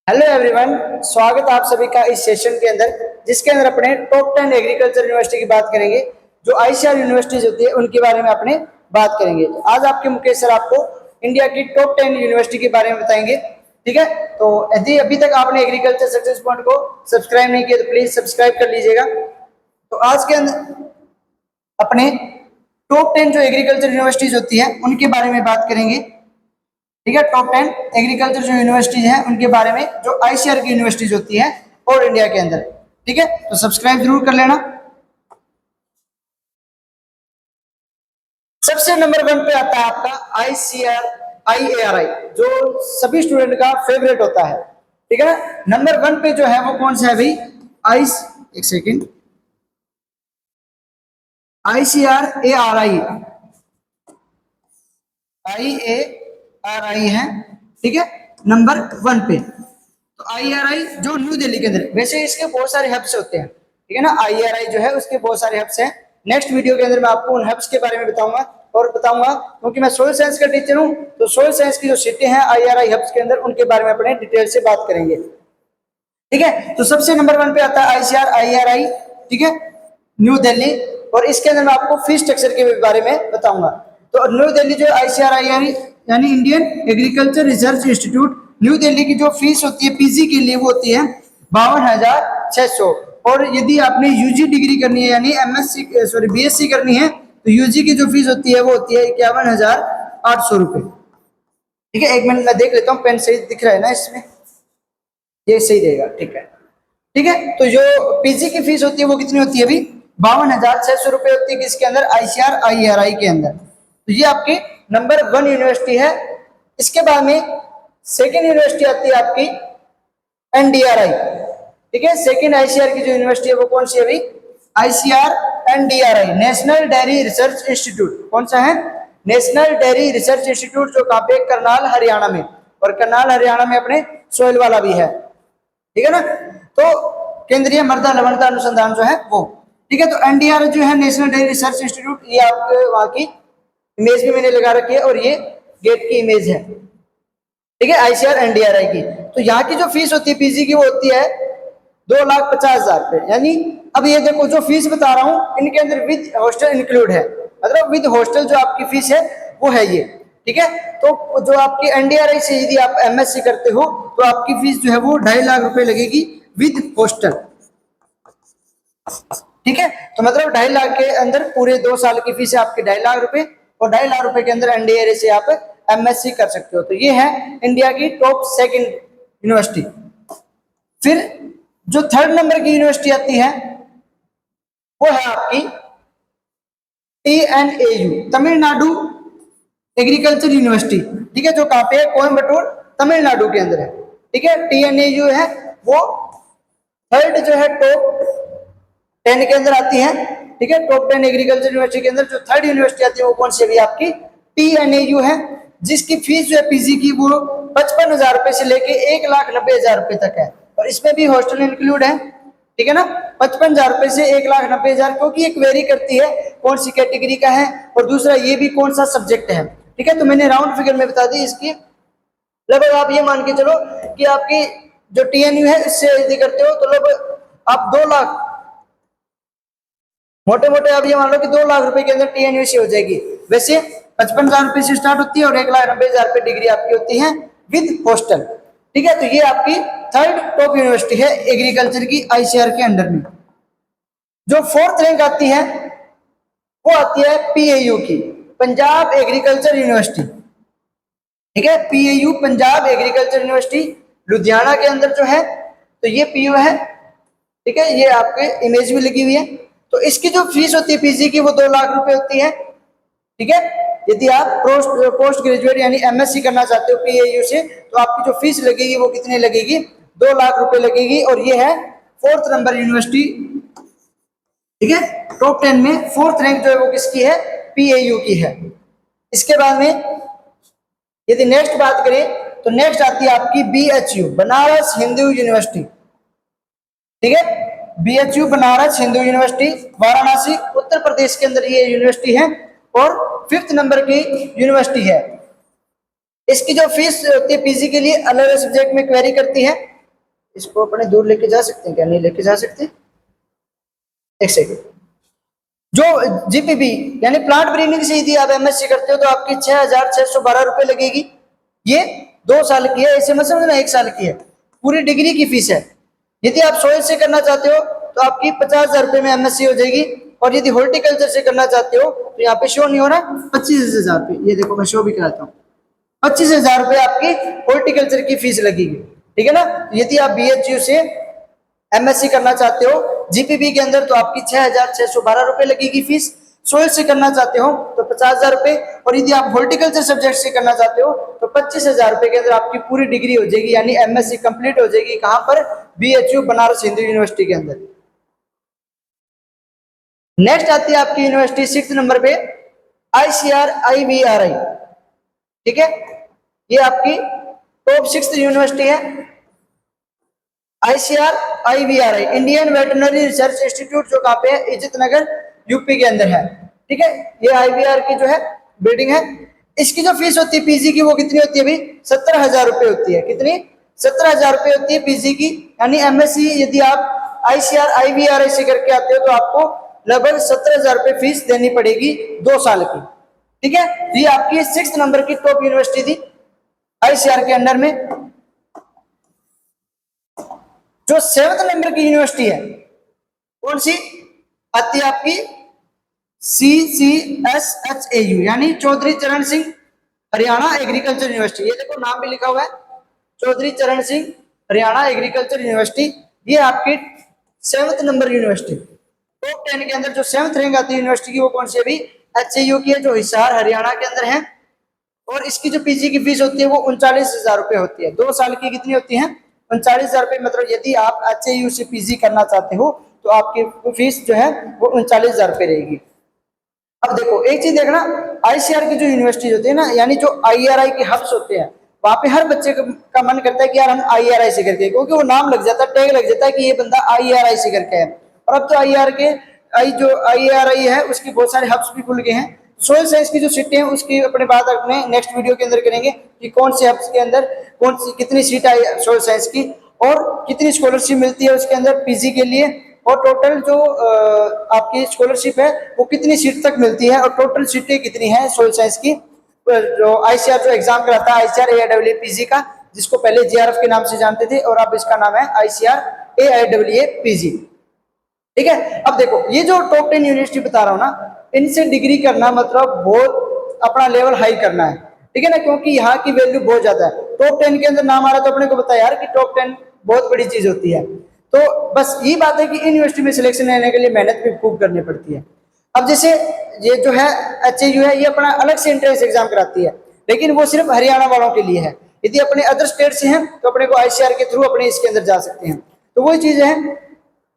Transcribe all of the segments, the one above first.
Hello everyone, स्वागत है आप सभी का इस सेशन के अंदर, जिसके अंदर अपने टॉप 10 एग्रीकल्चर यूनिवर्सिटी की बात करेंगे। जो आईसीआर यूनिवर्सिटीज होती है उनके बारे में अपने बात करेंगे। तो आज आपके मुकेश सर आपको इंडिया की टॉप 10 यूनिवर्सिटी के बारे में बताएंगे। ठीक है, तो यदि अभी तक आपने एग्रीकल्चर सक्सेस पॉइंट को सब्सक्राइब नहीं किया तो प्लीज सब्सक्राइब कर लीजिएगा। तो आज के अंदर अपने टॉप 10 जो एग्रीकल्चर यूनिवर्सिटीज होती है उनके बारे में बात करेंगे। ठीक है, टॉप 10 एग्रीकल्चर जो यूनिवर्सिटीज हैं उनके बारे में, जो आईसीआर की यूनिवर्सिटीज होती हैं और इंडिया के अंदर। ठीक है, तो सब्सक्राइब जरूर कर लेना। सबसे नंबर 1 पे आता है आपका आईसीआर आईएआरआई, जो सभी स्टूडेंट का फेवरेट होता है। ठीक है ना, नंबर 1 पे जो है वो कौन सा है भाई? एक सेकेंड, आईसीआर एआरआई, आईएआरआई है। ठीक है, नंबर 1 पे। तो आईआरआई जो न्यू दिल्ली के अंदर, वैसे इसके बहुत सारे हब्स होते हैं। ठीक है ना, आईआरआई जो है उसके बहुत सारे हब्स हैं। नेक्स्ट वीडियो के अंदर मैं आपको उन हब्स के बारे में बताऊंगा क्योंकि मैं सोयल साइंस का टीचर हूं, तो सोयल साइंस की जो सिटी हैं आईआरआई हब्स के अंदर, उनके बारे में अपने डिटेल से बात करेंगे। ठीक है, तो सबसे नंबर 1 पे आता है आईसीआर आईआरआई। ठीक है, न्यू दिल्ली। और इसके अंदर मैं आपको फीस स्ट्रक्चर के बारे में बताऊंगा। तो न्यू दिल्ली जो आईसीआर आईआरआई यानी Indian agriculture research institute, new Delhi की जो फीस होती है पीजी के लिए वो होती है 52,600। और यदि आपने यूजी डिग्री करनी है यानी बीएससी करनी है तो यूजी की जो फीस होती है वो होती है 51,800 रुपए। ठीक है, एक मिनट मैं देख लेता हूँ, पेन सही दिख रहा है ना इसमें? ये सही रहेगा। ठीक है, ठीक है। तो जो पीजी की फीस होती है वो कितनी होती है अभी? 52,600 रुपए होती है किसके अंदर? आईसीआर आईआरआई के अंदर। तो ये आपकी नंबर 1 यूनिवर्सिटी है। इसके बाद में सेकेंड यूनिवर्सिटी आती है आपकी एनडीआरआई। ठीक है, सेकेंड आईसीआर की जो यूनिवर्सिटी है वो कौन सी है अभी? ICR NDRI, national dairy research institute. कौन सा है? नेशनल डेयरी रिसर्च इंस्टीट्यूट, जो कहाँ पे? करनाल हरियाणा में। और करनाल हरियाणा में अपने सोयल वाला भी है। ठीक है ना, तो केंद्रीय मृदा लवणता अनुसंधान जो है वो। ठीक है, तो एनडीआर जो है नेशनल डेयरी रिसर्च इंस्टीट्यूट, ये आपके वहां की इमेज भी मैंने लगा रखी है और ये गेट की इमेज है। ठीक है, आईसीआर एनडीआरआई की। तो यहाँ की जो फीस होती है पीजी की वो होती है 2,50,000 रुपए। यानी अब ये देखो जो फीस बता रहा हूँ इनके अंदर विद हॉस्टल इंक्लूड है, मतलब विद हॉस्टल जो आपकी फीस है वो है ये। ठीक है, तो जो आपकी एनडीआरआई से यदि आप एमएससी करते हो तो आपकी फीस जो है वो 2.5 लाख रुपए लगेगी विद हॉस्टल। ठीक है, तो मतलब 2.5 लाख के अंदर पूरे 2 साल की फीस है आपकी 2.5 लाख रुपए, और 2.5 लाख रुपए के अंदर एनडीआरआई से आप एमएससी कर सकते हो। तो ये है इंडिया की टॉप सेकंड यूनिवर्सिटी। फिर जो थर्ड नंबर की यूनिवर्सिटी आती है वो है आपकी टीएनएयू, तमिलनाडु एग्रीकल्चर यूनिवर्सिटी। ठीक है, जो कहाँ पे है? कोयम्बटूर, तमिलनाडु के अंदर है। ठीक है, टीएनएयू है वो थर्ड जो है टॉप 10 के अंदर आती है। ठीक है, टॉप 10 एग्रीकल्चर यूनिवर्सिटी के अंदर जो थर्ड यूनिवर्सिटी आती है वो कौन सी है? आपकी टीएनएयू है, जिसकी फीस जो है पीजी की वो 55,000 रुपए से लेके 1,90,000 रुपए तक है, और इसमें भी हॉस्टल इंक्लूड है। ठीक है ना, 55,000 रुपए से 1,90,000, क्योंकि एक वेरी करती है कौन सी कैटेगरी का है और दूसरा ये भी कौन सा सब्जेक्ट है। ठीक है, तो मैंने राउंड फिगर में बता दी इसकी। लगभग आप ये मान के चलो कि आपकी जो टीएनयू है इससे यदि करते हो तो लगभग आप 2 लाख, मोटे मोटे आप ये मान लो कि 2 लाख रुपए के अंदर टीएनयू से हो जाएगी। वैसे 55,000 रुपए से स्टार्ट होती है और 1,90,000 रुपए डिग्री आपकी होती है विद हॉस्टल। ठीक है, तो ये आपकी थर्ड टॉप यूनिवर्सिटी है एग्रीकल्चर की आईसीआर के अंडर में। जो फोर्थ रैंक आती है वो आती है पीएयू की, पंजाब एग्रीकल्चर यूनिवर्सिटी। ठीक है, PAU Punjab agriculture university Ludhiana के अंदर जो है, तो ये पीयू है। ठीक है, ये आपके इमेज में लगी हुई है। तो इसकी जो फीस होती है पीजी की वो 2 लाख रुपए होती है। ठीक है, यदि आप पोस्ट ग्रेजुएट यानी एमएससी करना चाहते हो पीएयू से तो आपकी जो फीस लगेगी वो कितनी लगेगी? 2 लाख रुपए लगेगी। और ये है फोर्थ नंबर यूनिवर्सिटी। ठीक है, टॉप 10 में फोर्थ रैंक जो है वो किसकी है? पीएयू की है। इसके बाद में यदि नेक्स्ट बात करें तो नेक्स्ट आती है आपकी बीएचयू, बनारस हिंदू यूनिवर्सिटी। ठीक है, बीएचयू बनारस हिंदू यूनिवर्सिटी, वाराणसी उत्तर प्रदेश के अंदर ये यूनिवर्सिटी है और 5th नंबर की यूनिवर्सिटी है। इसकी जो फीस होती है पीजी के लिए अलग अलग सब्जेक्ट में क्वेरी करती है। इसको अपने दूर लेके जा सकते हैं क्या? नहीं लेके जा सकते। एक सेकंड। जो जीपीबी यानी प्लांट ब्रीडिंग से यदि आप एमएससी करते हो तो आपकी 6,612 रुपए लगेगी। ये 2 साल की है, ऐसे मत समझना 1 साल की है, पूरी डिग्री की फीस है। यदि आप सोइल से करना चाहते हो तो आपकी 50,000 रुपए में एमएससी हो जाएगी। और यदि हॉर्टिकल्चर से करना चाहते हो तो यहाँ पे शो नहीं हो रहा, 25,000 रुपये, ये देखो मैं शो भी कराता हूँ, 25,000 रुपये आपकी हॉर्टिकल्चर की फीस लगेगी। ठीक है ना। यदि आप बीएचयू से एमएससी करना चाहते हो जीपीबी के अंदर तो आपकी 6,612 रुपए लगेगी फीस। सोइल से करना चाहते हो तो 50,000 रुपए, और यदि आप हॉर्टिकल्चर सब्जेक्ट से करना चाहते हो तो 25,000 रुपए के अंदर आपकी पूरी डिग्री हो जाएगी, यानी एमएससी कंप्लीट हो जाएगी। कहां पर? बीएचयू बनारस हिंदू यूनिवर्सिटी के अंदर। नेक्स्ट आती है आपकी यूनिवर्सिटी 6 नंबर पे आईसीआर आईवीआरआई। ठीक है, ये आपकी टॉप 6 यूनिवर्सिटी है। ICR IVRI Indian veterinary research institute, जो कहाँ पे है? इज्जत नगर यूपी के अंदर है। ठीक है, ये आईवीआर की जो है बिल्डिंग है। इसकी जो फीस होती है पीजी की वो कितनी होती है अभी? 17,000 रुपए होती है। कितनी? 17,000 रुपए होती है पीजी की। यानी एमएससी यदि आप आईसीआर आईवीआरआई से करके आते हो तो आपको लगभग 17,000 रुपए फीस देनी पड़ेगी 2 साल की। ठीक है, ये आपकी 6 नंबर की टॉप यूनिवर्सिटी थी आईसीआर के अंडर में। जो 7 नंबर की यूनिवर्सिटी है कौन सी आती है आपकी? CCSHAU यानी चौधरी चरण सिंह हरियाणा एग्रीकल्चर यूनिवर्सिटी। ये देखो नाम भी लिखा हुआ है, चौधरी चरण सिंह हरियाणा एग्रीकल्चर यूनिवर्सिटी। ये आपकी 7 नंबर यूनिवर्सिटी। टॉप 10 के अंदर जो 7th रैंक आती है यूनिवर्सिटी की वो कौन सी? अभी HAU की है, जो हिसार हरियाणा के अंदर है। और इसकी जो पीजी की फीस होती है वो 39,000 रुपए होती है। 2 साल की कितनी होती है? 39,000 रुपए। मतलब यदि आप HAU से पीजी करना चाहते हो तो आपकी फीस जो है वो 39,000 रुपए रहेगी। अब देखो एक चीज देखना, आईसीआर की जो यूनिवर्सिटी होती है ना, यानी जो आईआरआई के हब्स होते हैं, वहां पे हर बच्चे का मन करता है कि यार हम आईआरआई से करके, क्योंकि वो नाम लग जाता है, टैग लग जाता है कि ये बंदा आईआरआई से करके है। और अब तो आईआरआई है उसकी बहुत सारे हब्स भी खुल गए हैं। सोयल साइंस की जो सीटें हैं उसकी अपने बात अपने नेक्स्ट वीडियो के अंदर करेंगे कि कौन से हब्स के अंदर कौन सी कितनी सीट आई सोयल साइंस की, और कितनी स्कॉलरशिप मिलती है उसके अंदर पीजी के लिए, और टोटल जो आपकी स्कॉलरशिप है वो कितनी सीट तक मिलती है, और टोटल सीटें कितनी हैं सोयल साइंस की। जो आईसीआर जो एग्जाम कराता है आईसीआर एआईडब्ल्यूए पीजी का, जिसको पहले जीआरएफ के नाम से जानते थे और अब इसका नाम है आईसीआर एआईडब्ल्यूए पीजी। ठीक है, अब देखो ये जो टॉप 10 यूनिवर्सिटी बता रहा हूँ ना, इनसे डिग्री करना मतलब बहुत अपना लेवल हाई करना है। ठीक है ना, क्योंकि यहाँ की वैल्यू बहुत ज्यादा है। टॉप 10 के अंदर नाम आ रहा तो अपने को पता यार कि टॉप 10 बहुत बड़ी चीज होती है। तो बस यही बात है कि इन यूनिवर्सिटी में सिलेक्शन लेने के लिए मेहनत भी खूब करनी पड़ती है। अब जैसे ये जो है HAU है, ये अपना अलग से एंट्रेंस एग्जाम कराती है, लेकिन वो सिर्फ हरियाणा वालों के लिए है। यदि अपने अदर स्टेट से हैं तो अपने को आईसीआर के थ्रू अपने इसके अंदर जा सकते हैं। तो वही चीज है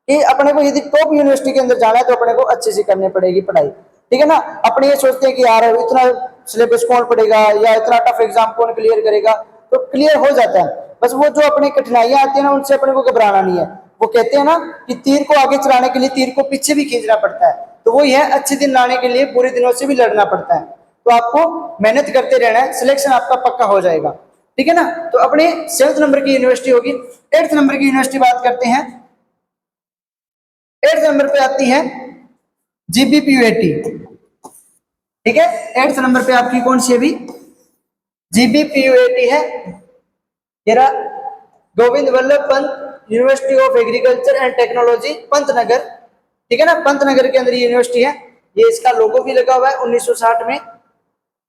कि अपने को यदि टॉप यूनिवर्सिटी के अंदर जाना है तो अपने को अच्छे से करनी पड़ेगी पढ़ाई। ठीक है ना। अपने ये सोचते हैं कि यार इतना सिलेबस कौन पढ़ेगा या इतना टफ एग्जाम कौन क्लियर करेगा, तो क्लियर हो जाता है। बस वो जो अपनी कठिनाइयां आती है ना उनसे अपने को घबराना नहीं है। वो कहते हैं ना कि तीर को आगे चलाने के लिए तीर को पीछे भी खींचना पड़ता है, तो वही है अच्छे दिन लाने के लिए बुरे दिनों से भी लड़ना पड़ता है। तो आपको मेहनत करते रहना है, सिलेक्शन आपका पक्का हो जाएगा। ठीक है ना। तो अपने 7th नंबर की यूनिवर्सिटी होगी। 8th नंबर की यूनिवर्सिटी बात करते हैं। 8th नंबर पे आती है जीबीपीयूएटी। ठीक है, 8th नंबर पे आपकी कौन सी अभी? जीबीपीयूएटी है। ये Govind Vallabh Pant university of agriculture and technology Pantnagar. ठीक है ना, पंतनगर के अंदर ये यूनिवर्सिटी है। ये इसका लोगो भी लगा हुआ है, 1960 में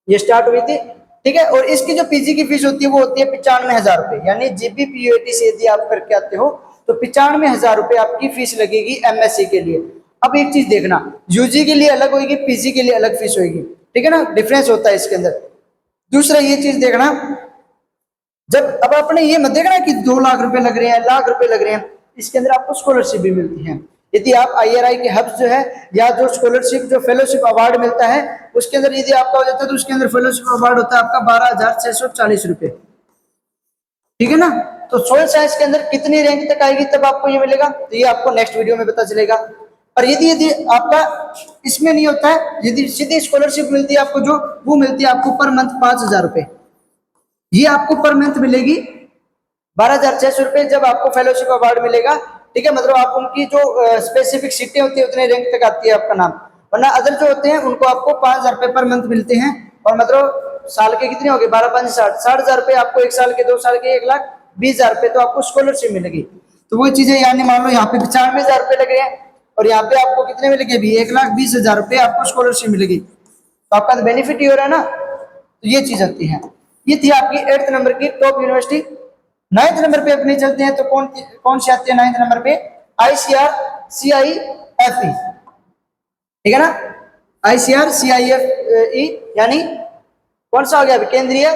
ये स्टार्ट हुई थी। ठीक है, और इसकी जो पीजी की फीस होती है वो होती है 95,000 रुपए। यानी जीबीपीयूएटी से यदि आप करके आते हो तो 95,000 रुपए आपकी फीस लगेगी एमएससी के लिए। अब एक चीज देखना, यूजी के लिए अलग होगी, पीजी के लिए अलग फीस होगी। ठीक है ना, डिफरेंस होता है इसके अंदर। दूसरा ये चीज देखना, जब अब आपने ये मत देखना कि 2 लाख रुपए लग रहे हैं, लाख रुपए लग रहे हैं, इसके अंदर आपको स्कॉलरशिप भी मिलती है। यदि आप आईआरआई के हब्स जो है या जो स्कॉलरशिप जो फेलोशिप अवार्ड मिलता है उसके अंदर यदि आपका हो जाता है तो उसके अंदर फेलोशिप अवार्ड होता है आपका 12,640 रुपए। ठीक है ना। तो सोयल साइंस के अंदर कितनी रैंक तक आएगी तब आपको ये मिलेगा, तो ये आपको नेक्स्ट वीडियो में पता चलेगा। और यदि यदि आपका इसमें नहीं होता है, यदि सीधी स्कॉलरशिप मिलती है आपको, जो वो मिलती है आपको पर मंथ 5,000 रुपए, ये आपको पर मंथ मिलेगी 12,600 जब आपको फेलोशिप अवार्ड मिलेगा, ठीक है, मतलब आप उनकी जो स्पेसिफिक सीटें होती है उतने रैंक तक आती है आपका नाम, वरना अदर जो होते हैं उनको आपको 5,000 पर मंथ मिलते हैं, और मतलब साल के कितने हो गए, 12×5 = 60,000 आपको 1 साल के, 2 साल के 1,20,000 तो आपको स्कॉलरशिप मिलेगी। तो वो चीजें यानी मान लो यहाँ पे 95,000 लगे हैं, और यहाँ पे आपको कितने मिलेंगे भी, 1,20,000 आपको स्कॉलरशिप मिलेगी, तो आपका तो बेनिफिट ही हो रहा है ना। तो ये चीज होती है। ये थी आपकी 8th नंबर की टॉप यूनिवर्सिटी। 9th नंबर पे अपने चलते हैं, तो कौन कौन सी आती है 9th नंबर पे, ICRCIFE, ठीक है ना, ICRCIFE यानी कौन सा हो गया, केंद्रीय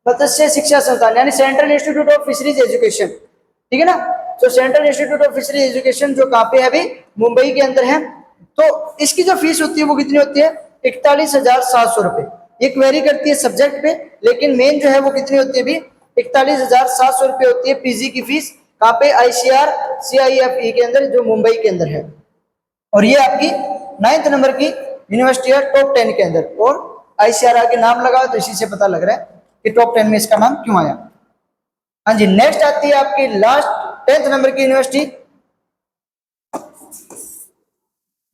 मत्स्य शिक्षा संस्थान, यानी central institute of fisheries education, ठीक है ना। तो central institute of fisheries education जो कहाँ पे है अभी, मुंबई के अंदर है। तो इसकी जो फीस होती है वो कितनी होती है, 41,700 रुपए। ये क्वेरी करती है सब्जेक्ट पे, लेकिन मेन जो है वो कितनी होती है अभी, 41,700 रुपए होती है पीजी की फीस, कहाँ पे, ICRCIFE के अंदर, जो मुंबई के अंदर है। और ये आपकी 9th नंबर की यूनिवर्सिटी है टॉप 10 के अंदर, और ICRI के नाम लगाओ तो इसी से पता लग रहा है कि टॉप 10 में इसका नाम क्यों आया। हाँ जी, नेक्स्ट आती है आपकी लास्ट 10th नंबर की यूनिवर्सिटी,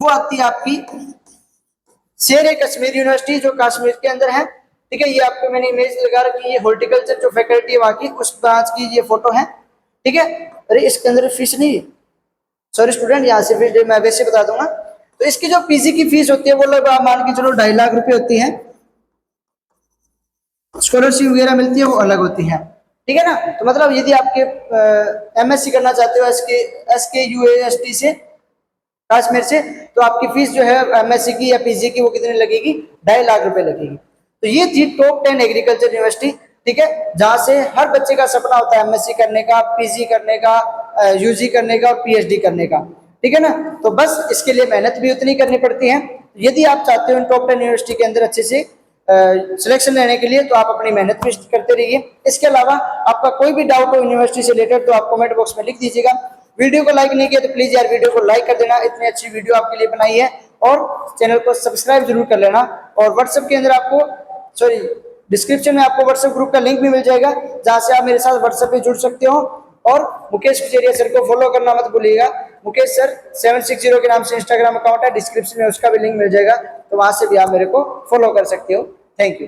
वो आती है आपकी शेर कश्मीर यूनिवर्सिटी, जो कश्मीर के अंदर है, ठीक है। ये आपको मैंने इमेज लगा रखी है, हॉर्टिकल्चर जो फैकल्टी है वहां की, उस ब्रांच की ये फोटो है, ठीक है। अरे इसके अंदर फीस नहीं, सॉरी स्टूडेंट, यहाँ से फीस मैं वैसे बता दूंगा। तो इसकी जो पीजी की फीस होती है वो लगभग आप मान के चलो 2.5 लाख रुपए होती है, स्कॉलरशिप वगैरह मिलती है वो अलग होती है, ठीक है ना। तो मतलब यदि आपके MSc करना चाहते हो SKUAST से, कश्मीर से, तो आपकी फीस जो है MSc की या PG की वो कितनी लगेगी, 2.5 लाख रुपए लगेगी। तो ये थी टॉप 10 एग्रीकल्चर यूनिवर्सिटी, ठीक है, जहां से हर बच्चे का सपना होता है MSc करने का, PG करने का, UG करने का और PhD करने का, ठीक है ना। तो बस इसके लिए मेहनत भी उतनी करनी पड़ती है। यदि आप चाहते हो इन टॉप 10 यूनिवर्सिटी के अंदर अच्छे से सिलेक्शन लेने के लिए, तो आप अपनी मेहनत भी करते रहिए। इसके अलावा आपका कोई भी डाउट हो यूनिवर्सिटी से रिलेटेड तो आप कमेंट बॉक्स में लिख दीजिएगा। वीडियो को लाइक नहीं किया तो प्लीज यार वीडियो को लाइक कर देना, इतनी अच्छी वीडियो आपके लिए बनाई है, और चैनल को सब्सक्राइब जरूर कर लेना। और व्हाट्सएप के अंदर आपको, सॉरी, डिस्क्रिप्शन में आपको व्हाट्सएप ग्रुप का लिंक भी मिल जाएगा, जहां से आप मेरे साथ व्हाट्सएप पे जुड़ सकते हो। और मुकेश कुचेरिया सर को फॉलो करना मत भूलिएगा, मुकेश सर 760 के नाम से इंस्टाग्राम अकाउंट है, डिस्क्रिप्शन में उसका भी लिंक मिल जाएगा, तो वहां से भी आप मेरे को फॉलो कर सकते हो। Thank you.